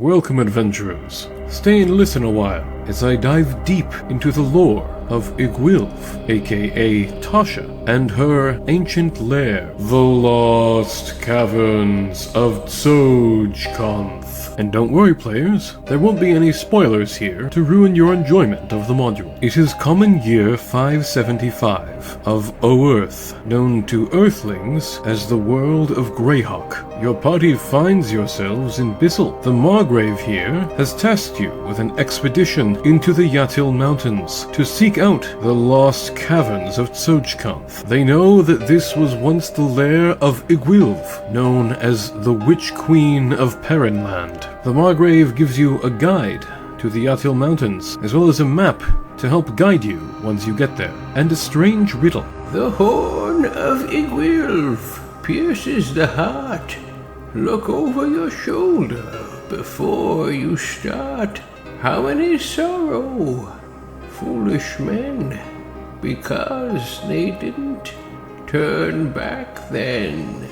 Welcome, adventurers. Stay and listen a while as I dive deep into the lore of Iggwilv, aka Tasha, and her ancient lair, the lost Caverns of Tsojcanth. And don't worry, players, there won't be any spoilers here to ruin your enjoyment of the module. It is common year 575 of Earth, known to Earthlings as the world of Greyhawk. Your party finds yourselves in Befell. The Margrave here has tasked you with an expedition into the Yatil Mountains to seek out the lost Caverns of Tsojcanth. They know that this was once the lair of Iggwilv, known as the Witch Queen of Perrinland. The Margrave gives you a guide to the Yatil Mountains, as well as a map to help guide you once you get there, and a strange riddle. The horn of Iggwilv pierces the heart. Look over your shoulder before you start. How many sorrow, foolish men, because they didn't turn back then.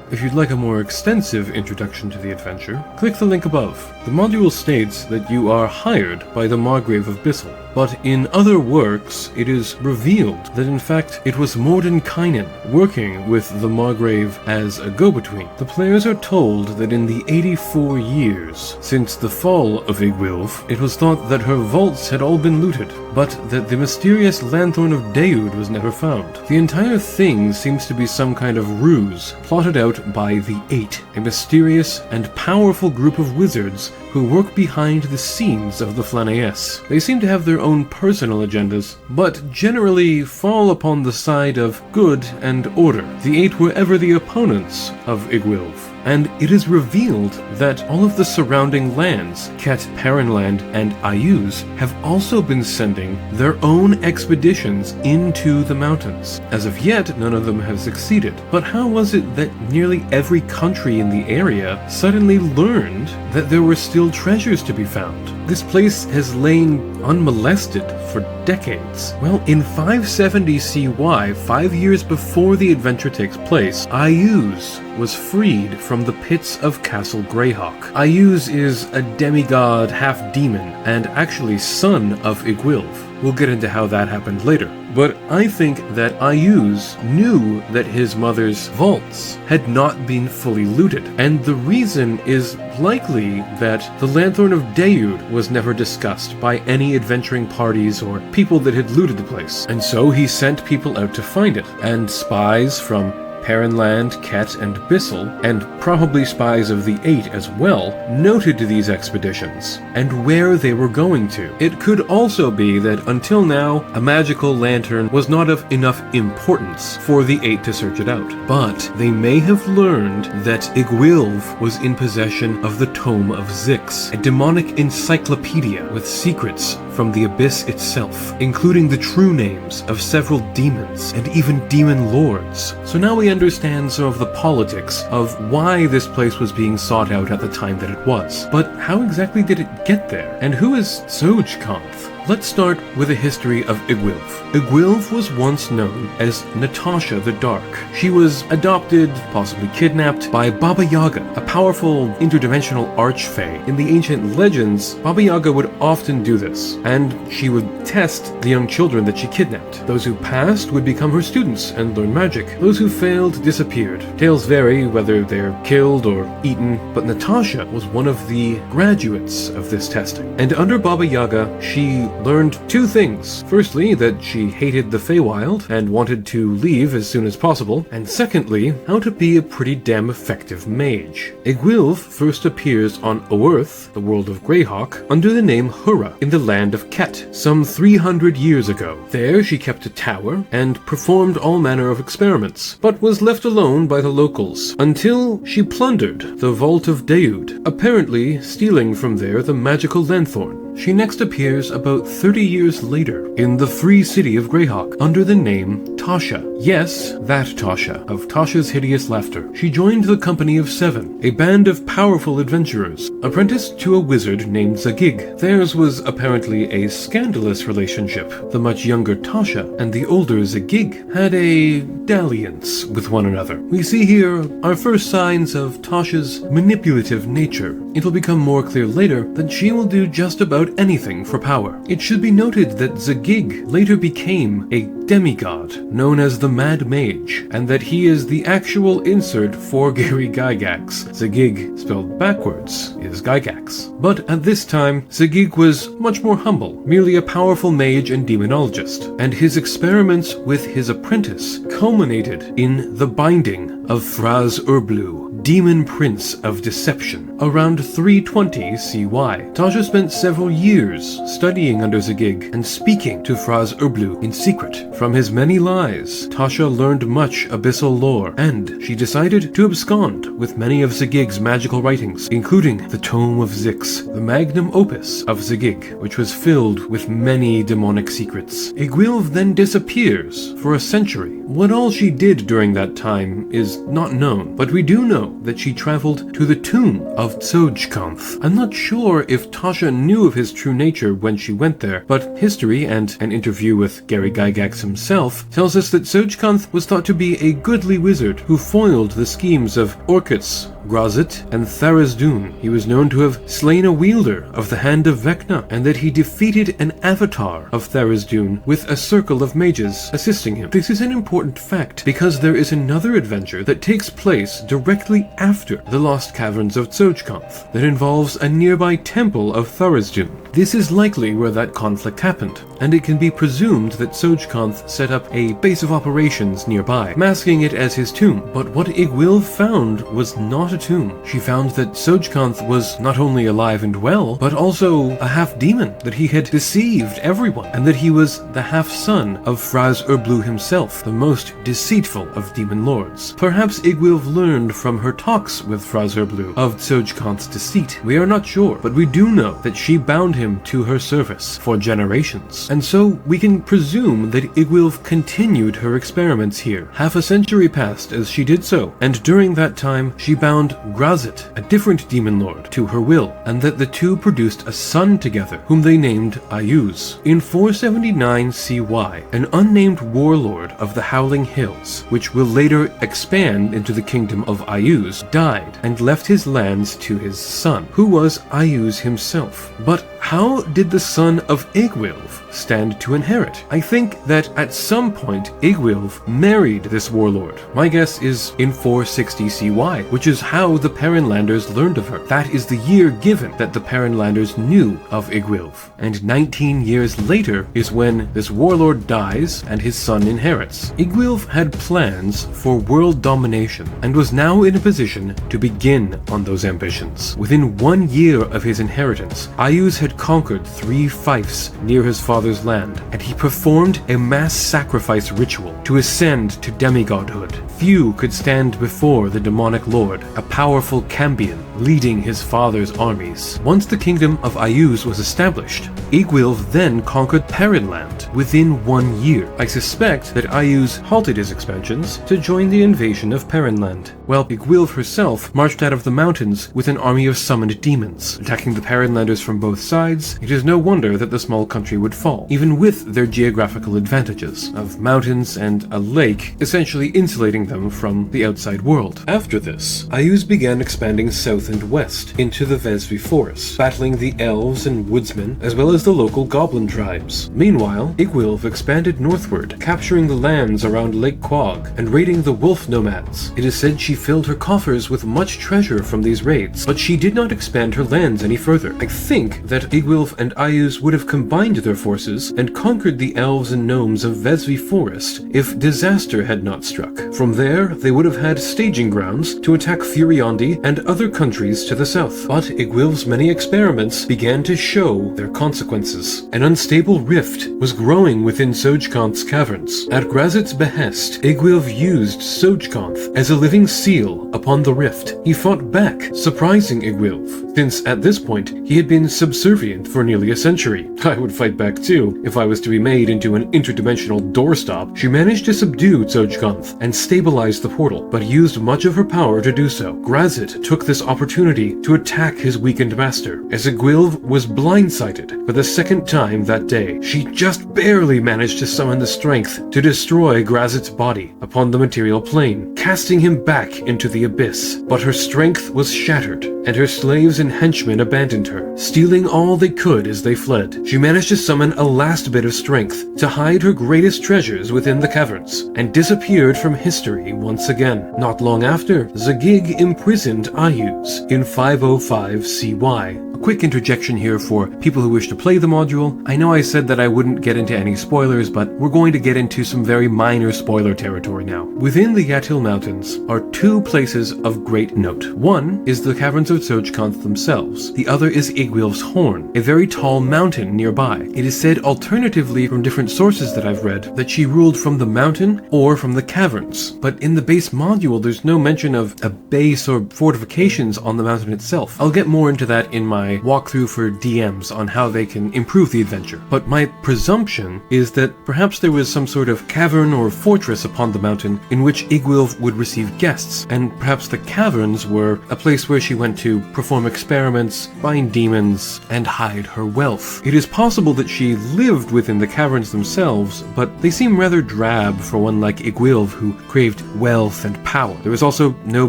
If you'd like a more extensive introduction to the adventure, click the link above. The module states that you are hired by the Margrave of Befell, but in other works it is revealed that in fact it was Mordenkainen working with the Margrave as a go-between. The players are told that in the 84 years since the fall of Iggwilv, it was thought that her vaults had all been looted, but that the mysterious Lanthorn of Daud was never found. The entire thing seems to be some kind of ruse plotted out by the Eight, a mysterious and powerful group of wizards who work behind the scenes of the Flanaess. They seem to have their own personal agendas, but generally fall upon the side of good and order. The Eight were ever the opponents of Iggwilv, and it is revealed that all of the surrounding lands, Ket, Perrinland, and Ayuz, have also been sending their own expeditions into the mountains. As of yet, none of them have succeeded. But how was it that nearly every country in the area suddenly learned that there were still treasures to be found? This place has lain unmolested for decades. Well, in 570 CY, 5 years before the adventure takes place, Ayuz was freed from the pits of Castle Greyhawk. Ayuz is a demigod half-demon, and actually son of Iggwilv. We'll get into how that happened later. But I think that Ayuz knew that his mother's vaults had not been fully looted, and the reason is likely that the Lanthorn of Daud was never discussed by any adventuring parties or people that had looted the place, and so he sent people out to find it, and spies from Perrinland, Ket, and Befell, and probably spies of the Eight as well, noted these expeditions, and where they were going to. It could also be that until now, a magical lantern was not of enough importance for the Eight to search it out. But they may have learned that Iggwilv was in possession of the Tome of Zix, a demonic encyclopedia with secrets from the abyss itself, including the true names of several demons and even demon lords. So now we understand some of the politics of why this place was being sought out at the time that it was. But how exactly did it get there? And who is Tsojcanth? Let's start with a history of Iggwilv. Iggwilv was once known as Natasha the Dark. She was adopted, possibly kidnapped, by Baba Yaga, a powerful interdimensional archfey. In the ancient legends, Baba Yaga would often do this, and she would test the young children that she kidnapped. Those who passed would become her students and learn magic. Those who failed disappeared. Tales vary whether they're killed or eaten, but Natasha was one of the graduates of this testing. And under Baba Yaga, she learned two things. Firstly, that she hated the Feywild and wanted to leave as soon as possible, and secondly, how to be a pretty damn effective mage. Iggwilv first appears on Earth, the world of Greyhawk, under the name Hura in the land of Ket, some 300 years ago. There she kept a tower and performed all manner of experiments, but was left alone by the locals until she plundered the Vault of Daud, apparently stealing from there the magical Lanthorn. She next appears about 30 years later in the free city of Greyhawk under the name Tasha. Yes, that Tasha, of Tasha's Hideous Laughter. She joined the Company of Seven, a band of powerful adventurers, apprenticed to a wizard named Zagig. Theirs was apparently a scandalous relationship. The much younger Tasha and the older Zagig had a dalliance with one another. We see here our first signs of Tasha's manipulative nature. It'll become more clear later that she will do just about anything for power. It should be noted that Zagig later became a demigod known as the Mad Mage, and that he is the actual insert for Gary Gygax. Zagig, spelled backwards, is Gygax. But at this time, Zagig was much more humble, merely a powerful mage and demonologist, and his experiments with his apprentice culminated in the binding of Fraz Urblu, Demon Prince of Deception, around 320 CY. Tasha spent several years studying under Zagig and speaking to Fraz Urblu in secret. From his many lies, Tasha learned much abyssal lore, and she decided to abscond with many of Zagig's magical writings, including the Tome of Zix, the magnum opus of Zagig, which was filled with many demonic secrets. Iggwilv then disappears for a century. What all she did during that time is not known, but we do know that she traveled to the tomb of Tsojcanth. I'm not sure if Tasha knew of his true nature when she went there, but history and an interview with Gary Gygax himself tells us that Tsojcanth was thought to be a goodly wizard who foiled the schemes of Orcus, Grazit, and Tharizdun. He was known to have slain a wielder of the Hand of Vecna, and that he defeated an avatar of Tharizdun with a circle of mages assisting him. This is an important fact because there is another adventure that takes place directly after the Lost Caverns of Tsojcanth that involves a nearby temple of Tharizdun. This is likely where that conflict happened, and it can be presumed that Tsojcanth set up a base of operations nearby, masking it as his tomb. But what Iggwilv found was not a tomb. She found that Tsojcanth was not only alive and well, but also a half-demon, that he had deceived everyone, and that he was the half-son of Fraz Urblu himself, the most deceitful of demon lords. Perhaps Iggwilv learned from her talks with Fraz Urblu of Tsojcanth's deceit. We are not sure, but we do know that she bound him to her service for generations. And so we can presume that Iggwilv continued her experiments here. Half a century passed as she did so, and during that time she bound Grazit, a different demon lord, to her will, and that the two produced a son together, whom they named Ayuz. In 479 CY, an unnamed warlord of the Howling Hills, which will later expand into the kingdom of Ayuz, died and left his lands to his son, who was Ayuz himself. But how did the son of Iggwilv stand to inherit? I think that at some point Iggwilv married this warlord. My guess is in 460 CY, which is how the Perrinlanders learned of her. That is the year given that the Perrinlanders knew of Iggwilv. And 19 years later is when this warlord dies and his son inherits. Iggwilv had plans for world domination and was now in a position to begin on those ambitions. Within 1 year of his inheritance, Ayuz had conquered 3 fiefs near his father's land, and he performed a mass sacrifice ritual to ascend to demigodhood. Few could stand before the demonic lord, a powerful Cambion leading his father's armies. Once the kingdom of Ayuz was established, Iggwilv then conquered Perrinland within 1 year. I suspect that Ayuz halted his expansions to join the invasion of Perrinland, while Iggwilv herself marched out of the mountains with an army of summoned demons, attacking the Perrinlanders from both sides. It is no wonder that the small country would fall, even with their geographical advantages of mountains and a lake essentially insulating them from the outside world. After this, Ayuz began expanding south and west into the Vesvi Forest, battling the elves and woodsmen as well as the local goblin tribes. Meanwhile, Iggwilv expanded northward, capturing the lands around Lake Quag and raiding the wolf nomads. It is said she filled her coffers with much treasure from these raids, but she did not expand her lands any further. I think that Iggwilv and Ayuz would have combined their forces and conquered the elves and gnomes of Vesvi Forest if disaster had not struck. From there, they would have had staging grounds to attack Furiondi and other countries countries to the south. But Iggwilv's many experiments began to show their consequences. An unstable rift was growing within Tsojcanth's caverns. At Grazit's behest, Iggwilv used Tsojcanth as a living seal upon the rift. He fought back, surprising Iggwilv, since at this point he had been subservient for nearly a century. I would fight back too, if I was to be made into an interdimensional doorstop. She managed to subdue Tsojcanth and stabilize the portal, but used much of her power to do so. Grazit took this opportunity to attack his weakened master. As Iggwilv was blindsided for the second time that day, she just barely managed to summon the strength to destroy Grazit's body upon the material plane, casting him back into the abyss. But her strength was shattered, and her slaves and henchmen abandoned her, stealing all they could as they fled. She managed to summon a last bit of strength to hide her greatest treasures within the caverns, and disappeared from history once again. Not long after, Zagig imprisoned Ayuz in 505 CY. A quick interjection here for people who wish to play the module. I know I said that I wouldn't get into any spoilers, but we're going to get into some very minor spoiler territory now. Within the Yatil Mountains are two places of great note. One is the Caverns of Tsojcanth themselves. The other is Iggwilv's Horn, a very tall mountain nearby. It is said alternatively from different sources that I've read that she ruled from the mountain or from the caverns. But in the base module, there's no mention of a base or fortifications on the mountain itself. I'll get more into that in my walkthrough for DMs on how they can improve the adventure. But my presumption is that perhaps there was some sort of cavern or fortress upon the mountain in which Iggwilv would receive guests, and perhaps the caverns were a place where she went to perform experiments, find demons, and hide her wealth. It is possible that she lived within the caverns themselves, but they seem rather drab for one like Iggwilv who craved wealth and power. There was also no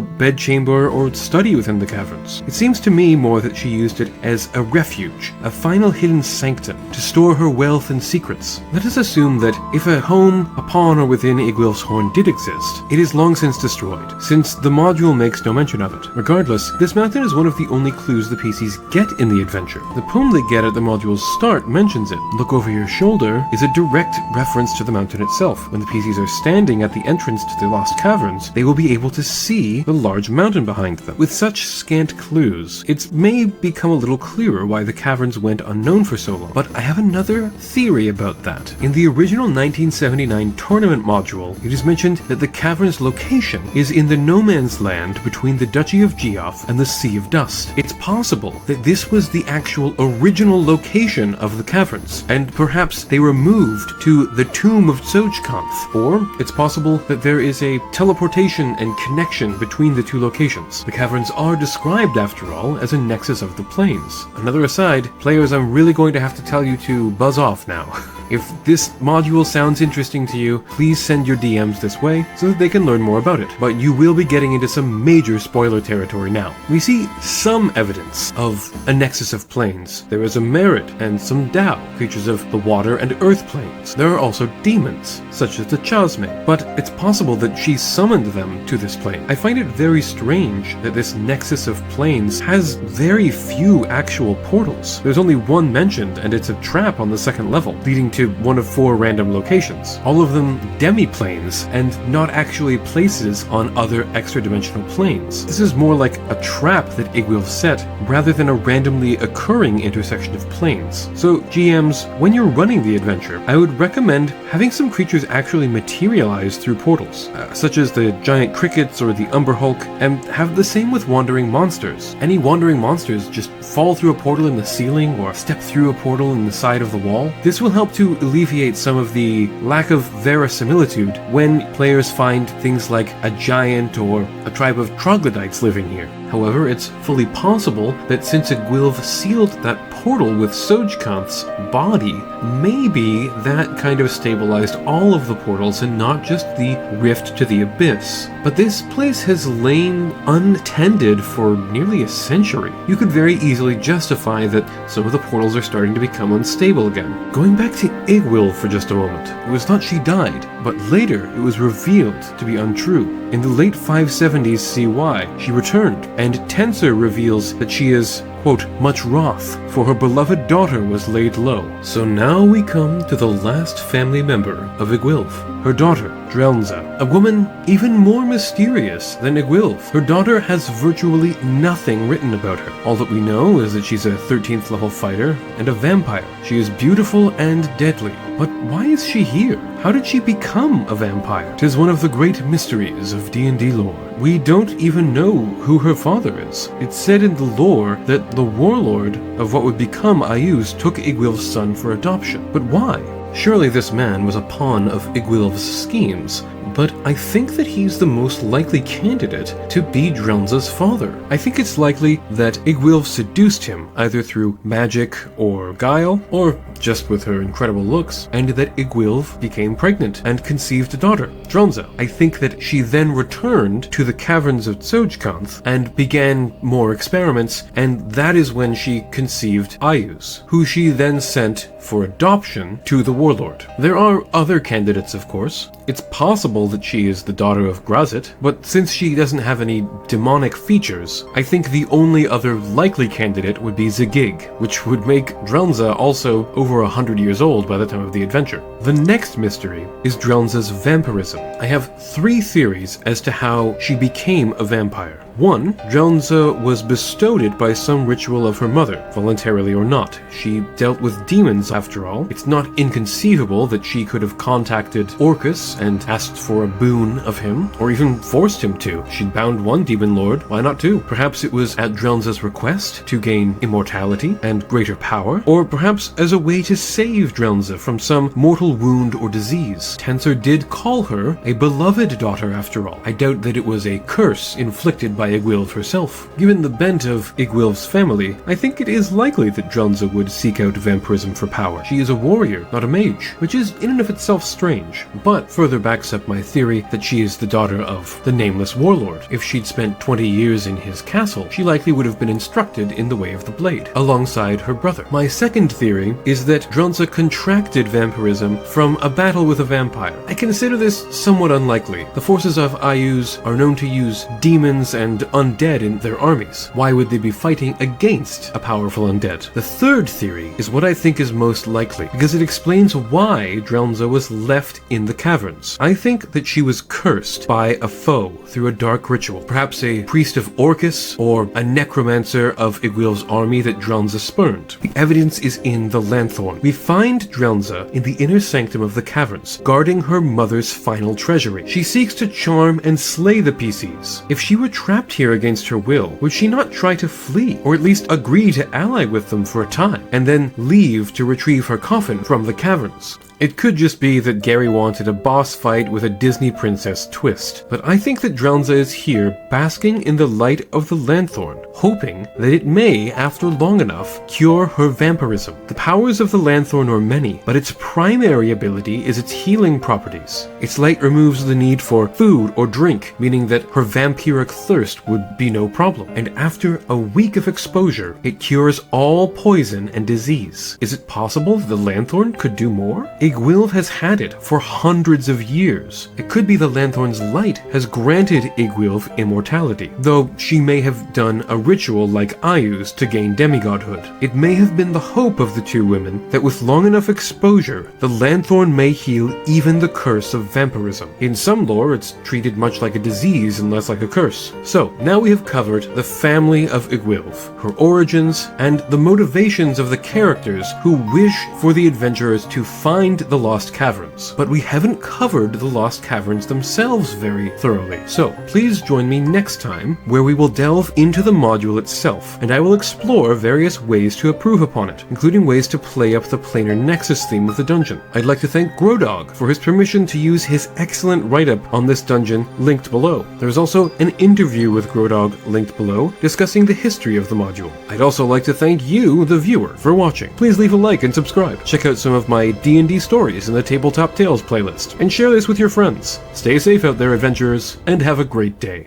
bedchamber or study within the caverns. It seems to me more that she used it as a refuge, a final hidden sanctum to store her wealth and secrets. Let us assume that if a home upon or within Iggwilv's Horn did exist, it is long since destroyed, since the module makes no mention of it. Regardless, this mountain is one of the only clues the PCs get in the adventure. The poem they get at the module's start mentions it. Look over your shoulder is a direct reference to the mountain itself. When the PCs are standing at the entrance to the Lost Caverns, they will be able to see the large mountain behind them. With such scant clues, it may become a little clearer why the caverns went unknown for so long. But I have another theory about that. In the original 1979 tournament module, it is mentioned that the caverns location is in the no man's land between the Duchy of Geoff and the Sea of Dust. It's possible that this was the actual original location of the caverns, and perhaps they were moved to the Tomb of Tsojcanth. Or it's possible that there is a teleportation and connection between the two locations. The caverns are described, after all, as a nexus of the planes. Another aside, players, I'm really going to have to tell you to buzz off now. If this module sounds interesting to you, please send your DMs this way so that they can learn more about it. But you will be getting into some major spoiler territory now. We see some evidence of a nexus of planes. There is a merit and some Dao, creatures of the water and earth planes. There are also demons, such as the Chasme, but it's possible that she summoned them to this plane. I find it very strange that this nexus of planes has very few actual portals. There's only one mentioned, and it's a trap on the second level, leading to one of 4 random locations. All of them demi-planes, and not actually places on other extra-dimensional planes. This is more like a trap that Iggwilv set, rather than a randomly occurring intersection of planes. So, GMs, when you're running the adventure, I would recommend having some creatures actually materialize through portals, such as the giant crickets or the Umber Hulk, and have the same with wandering monsters. Any wandering monsters just fall through a portal in the ceiling or step through a portal in the side of the wall. This will help to alleviate some of the lack of verisimilitude when players find things like a giant or a tribe of troglodytes living here. However, it's fully possible that since Iggwilv sealed that portal with Tsojcanth's body, maybe that kind of stabilized all of the portals and not just the rift to the abyss. But this place has lain untended for nearly a century. You could very easily justify that some of the portals are starting to become unstable again. Going back to Iggwilv for just a moment, it was thought she died, but later it was revealed to be untrue. In the late 570s CY, she returned, and Tensor reveals that she is, quote, much wroth, for her beloved daughter was laid low. So now we come to the last family member of Iggwilv, her daughter, Drelnza, a woman even more mysterious than Iggwilv. Her daughter has virtually nothing written about her. All that we know is that she's a 13th level fighter and a vampire. She is beautiful and deadly. But why is she here? How did she become a vampire? 'Tis one of the great mysteries of D&D lore. We don't even know who her father is. It's said in the lore that the warlord of what would become Ayuz took Iggwilv's son for adoption. But why? Surely this man was a pawn of Iggwilv's schemes, but I think that he's the most likely candidate to be Drelnza's father. I think it's likely that Iggwilv seduced him, either through magic or guile, or just with her incredible looks, and that Iggwilv became pregnant and conceived a daughter, Drelnza. I think that she then returned to the Caverns of Tsojcanth and began more experiments, and that is when she conceived Ayuz, who she then sent for adoption to the warlord. There are other candidates, of course. It's possible that she is the daughter of Grazit, but since she doesn't have any demonic features, I think the only other likely candidate would be Zigig, which would make Drelnza also over 100 years old by the time of the adventure. The next mystery is Drelnza's vampirism. I have 3 theories as to how she became a vampire. 1. Drelnza was bestowed by some ritual of her mother, voluntarily or not. She dealt with demons after all. It's not inconceivable that she could have contacted Orcus and asked for a boon of him, or even forced him to. She'd bound one demon lord, why not 2? Perhaps it was at Drelnza's request to gain immortality and greater power, or perhaps as a way to save Drelnza from some mortal wound or disease. Tensor did call her a beloved daughter after all. I doubt that it was a curse inflicted by Iggwilv herself. Given the bent of Iggwilv's family, I think it is likely that Drelnza would seek out vampirism for power. She is a warrior, not a mage, which is in and of itself strange, but further backs up my theory that she is the daughter of the nameless warlord. If she'd spent 20 years in his castle, she likely would have been instructed in the way of the blade, alongside her brother. My second theory is that Drelnza contracted vampirism from a battle with a vampire. I consider this somewhat unlikely. The forces of Ayuz are known to use demons and undead in their armies. Why would they be fighting against a powerful undead? The third theory is what I think is most likely, because it explains why Drelnza was left in the caverns. I think that she was cursed by a foe through a dark ritual, perhaps a priest of Orcus or a necromancer of Iggwilv's army that Drelnza spurned. The evidence is in the Lanthorn. We find Drelnza in the inner sanctum of the caverns, guarding her mother's final treasury. She seeks to charm and slay the PCs. If she were trapped here against her will, would she not try to flee, or at least agree to ally with them for a time, and then leave to retrieve her coffin from the caverns? It could just be that Gary wanted a boss fight with a Disney princess twist, but I think that Drelnza is here basking in the light of the Lanthorn, hoping that it may, after long enough, cure her vampirism. The powers of the Lanthorn are many, but its primary ability is its healing properties. Its light removes the need for food or drink, meaning that her vampiric thirst would be no problem. And after a week of exposure, it cures all poison and disease. Is it possible that the Lanthorn could do more? Iggwilv has had it for hundreds of years. It could be the Lanthorn's light has granted Iggwilv immortality, though she may have done a ritual like Ayuz to gain demigodhood. It may have been the hope of the two women that with long enough exposure, the Lanthorn may heal even the curse of vampirism. In some lore, it's treated much like a disease and less like a curse. So, now we have covered the family of Iggwilv, her origins, and the motivations of the characters who wish for the adventurers to find the Lost Caverns. But we haven't covered the Lost Caverns themselves very thoroughly. So, please join me next time, where we will delve into the module itself, and I will explore various ways to improve upon it, including ways to play up the planar nexus theme of the dungeon. I'd like to thank Grodog for his permission to use his excellent write-up on this dungeon linked below. There's also an interview with Grodog linked below, discussing the history of the module. I'd also like to thank you, the viewer, for watching. Please leave a like and subscribe. Check out some of my D&D stories in the Tabletop Tales playlist, and share this with your friends. Stay safe out there, adventurers, and have a great day.